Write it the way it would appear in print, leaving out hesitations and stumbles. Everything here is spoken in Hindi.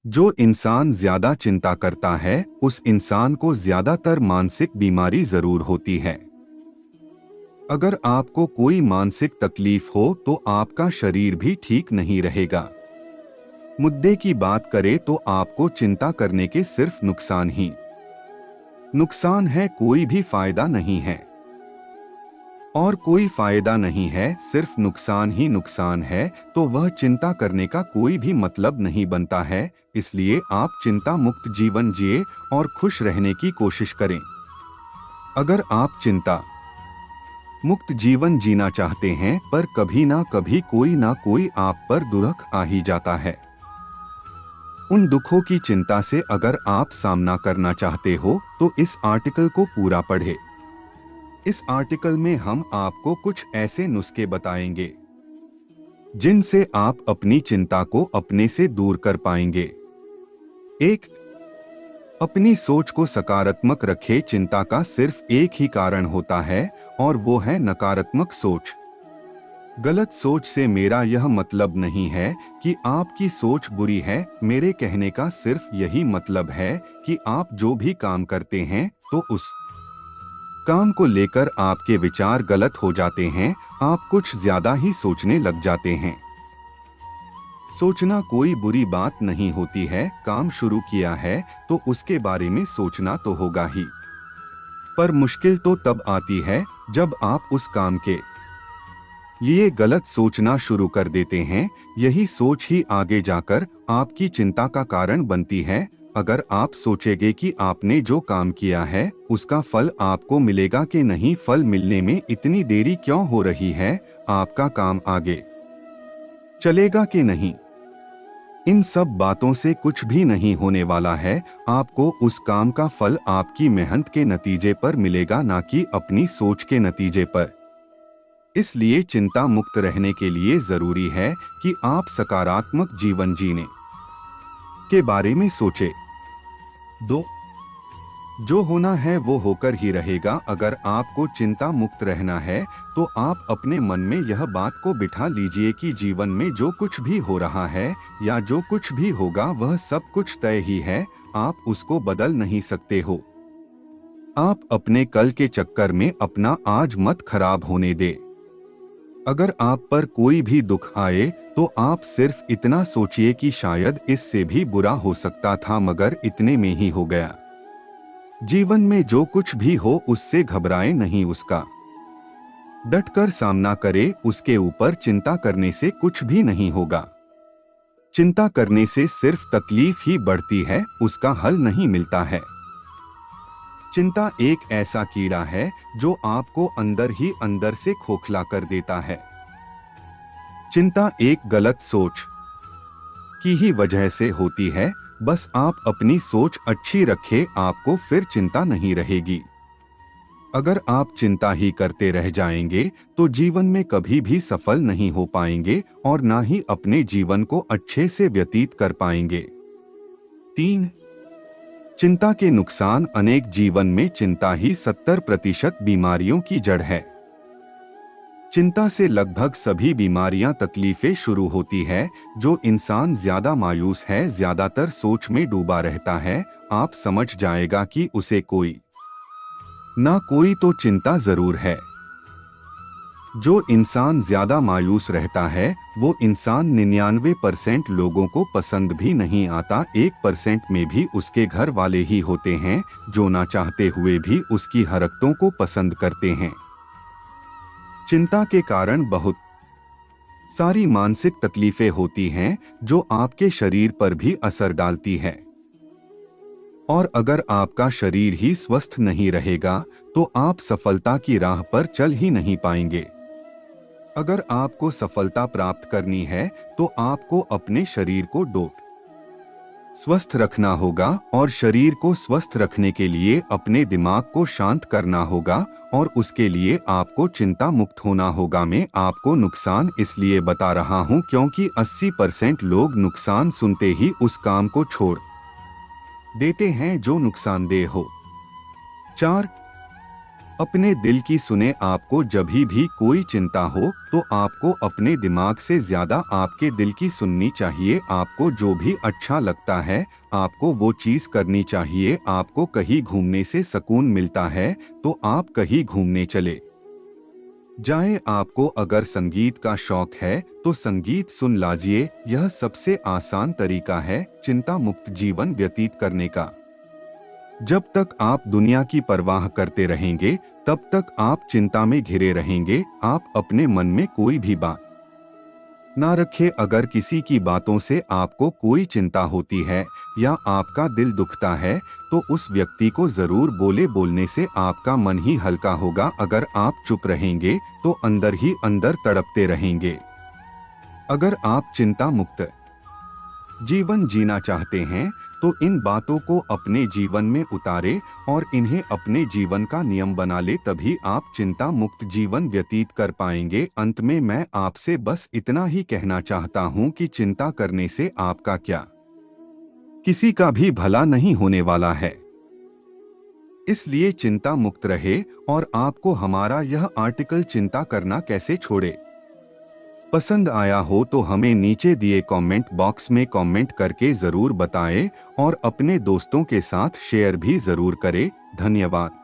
जो इंसान ज्यादा चिंता करता है उस इंसान को ज्यादातर मानसिक बीमारी जरूर होती है। अगर आपको कोई मानसिक तकलीफ हो तो आपका शरीर भी ठीक नहीं रहेगा। मुद्दे की बात करें तो आपको चिंता करने के सिर्फ नुकसान ही नुकसान है, कोई भी फायदा नहीं है। और कोई फायदा नहीं है, सिर्फ नुकसान ही नुकसान है, तो वह चिंता करने का कोई भी मतलब नहीं बनता है। इसलिए आप चिंता मुक्त जीवन जिए और खुश रहने की कोशिश करें। अगर आप चिंता मुक्त जीवन जीना चाहते हैं पर कभी ना कोई आप पर दुख आ ही जाता है, उन दुखों की चिंता से अगर आप सामना करना चाहते हो तो इस आर्टिकल को पूरा पढ़ें। इस आर्टिकल में हम आपको कुछ ऐसे नुस्खे बताएंगे जिनसे आप अपनी चिंता को अपने से दूर कर पाएंगे। एक, अपनी सोच को सकारात्मक रखें। चिंता का सिर्फ एक ही कारण होता है और वो है नकारात्मक सोच। गलत सोच से मेरा यह मतलब नहीं है कि आपकी सोच बुरी है, मेरे कहने का सिर्फ यही मतलब है कि आप जो भी काम करते हैं तो उस काम को लेकर आपके विचार गलत हो जाते हैं, आप कुछ ज्यादा ही सोचने लग जाते हैं। सोचना कोई बुरी बात नहीं होती है, काम शुरू किया है तो उसके बारे में सोचना तो होगा ही, पर मुश्किल तो तब आती है जब आप उस काम के ये गलत सोचना शुरू कर देते हैं। यही सोच ही आगे जाकर आपकी चिंता का कारण बनती है। अगर आप सोचेंगे कि आपने जो काम किया है उसका फल आपको मिलेगा कि नहीं, फल मिलने में इतनी देरी क्यों हो रही है, आपका काम आगे चलेगा कि नहीं, इन सब बातों से कुछ भी नहीं होने वाला है। आपको उस काम का फल आपकी मेहनत के नतीजे पर मिलेगा, ना कि अपनी सोच के नतीजे पर। इसलिए चिंता मुक्त रहने के लिए जरूरी है कि आप सकारात्मक जीवन जीने के बारे में सोचें। दो, जो होना है वो होकर ही रहेगा। अगर आपको चिंता मुक्त रहना है तो आप अपने मन में यह बात को बिठा लीजिए कि जीवन में जो कुछ भी हो रहा है या जो कुछ भी होगा वह सब कुछ तय ही है, आप उसको बदल नहीं सकते हो। आप अपने कल के चक्कर में अपना आज मत खराब होने दे। अगर आप पर कोई भी दुख आए तो आप सिर्फ इतना सोचिए कि शायद इससे भी बुरा हो सकता था मगर इतने में ही हो गया। जीवन में जो कुछ भी हो उससे घबराए नहीं, उसका डटकर सामना करे। उसके ऊपर चिंता करने से कुछ भी नहीं होगा। चिंता करने से सिर्फ तकलीफ ही बढ़ती है, उसका हल नहीं मिलता है। चिंता एक ऐसा कीड़ा है जो आपको अंदर ही अंदर से खोखला कर देता है। चिंता एक गलत सोच की ही वजह से होती है। बस आप अपनी सोच अच्छी रखें, आपको फिर चिंता नहीं रहेगी। अगर आप चिंता ही करते रह जाएंगे तो जीवन में कभी भी सफल नहीं हो पाएंगे और ना ही अपने जीवन को अच्छे से व्यतीत कर पाएंगे। 3, चिंता के नुकसान अनेक। जीवन में चिंता ही 70% बीमारियों की जड़ है। चिंता से लगभग सभी बीमारियां तकलीफें शुरू होती है। जो इंसान ज्यादा मायूस है, ज्यादातर सोच में डूबा रहता है, आप समझ जाएगा कि उसे कोई ना कोई तो चिंता जरूर है। जो इंसान ज्यादा मायूस रहता है वो इंसान 99% लोगों को पसंद भी नहीं आता। 1% में भी उसके घर वाले ही होते हैं जो ना चाहते हुए भी उसकी हरकतों को पसंद करते हैं। चिंता के कारण बहुत सारी मानसिक तकलीफें होती हैं जो आपके शरीर पर भी असर डालती है। और अगर आपका शरीर ही स्वस्थ नहीं रहेगा तो आप सफलता की राह पर चल ही नहीं पाएंगे। अगर आपको सफलता प्राप्त करनी है तो आपको अपने शरीर को स्वस्थ रखना होगा और शरीर को स्वस्थ रखने के लिए अपने दिमाग को शांत करना होगा और उसके लिए आपको चिंता मुक्त होना होगा। मैं आपको नुकसान इसलिए बता रहा हूं क्योंकि 80% लोग नुकसान सुनते ही उस काम को छोड़ देते हैं जो नुकसानदेह हो। 4, अपने दिल की सुने। आपको जब भी कोई चिंता हो तो आपको अपने दिमाग से ज्यादा आपके दिल की सुननी चाहिए। आपको जो भी अच्छा लगता है आपको वो चीज करनी चाहिए। आपको कहीं घूमने से सुकून मिलता है तो आप कहीं घूमने चले जाएं। आपको अगर संगीत का शौक है तो संगीत सुन लाजिए। यह सबसे आसान तरीका है चिंता मुक्त जीवन व्यतीत करने का। जब तक आप दुनिया की परवाह करते रहेंगे तब तक आप चिंता में घिरे रहेंगे। आप अपने मन में कोई भी बात ना रखें। अगर किसी की बातों से आपको कोई चिंता होती है या आपका दिल दुखता है तो उस व्यक्ति को जरूर बोले। बोलने से आपका मन ही हल्का होगा। अगर आप चुप रहेंगे तो अंदर ही अंदर तड़पते रहेंगे। अगर आप चिंता मुक्त जीवन जीना चाहते हैं तो इन बातों को अपने जीवन में उतारे और इन्हें अपने जीवन का नियम बना ले। तभी आप चिंता मुक्त जीवन व्यतीत कर पाएंगे। अंत में मैं आपसे बस इतना ही कहना चाहता हूं कि चिंता करने से आपका क्या किसी का भी भला नहीं होने वाला है। इसलिए चिंता मुक्त रहे। और आपको हमारा यह आर्टिकल चिंता करना कैसे छोड़े पसंद आया हो तो हमें नीचे दिए कमेंट बॉक्स में कमेंट करके जरूर बताएं और अपने दोस्तों के साथ शेयर भी जरूर करें। धन्यवाद।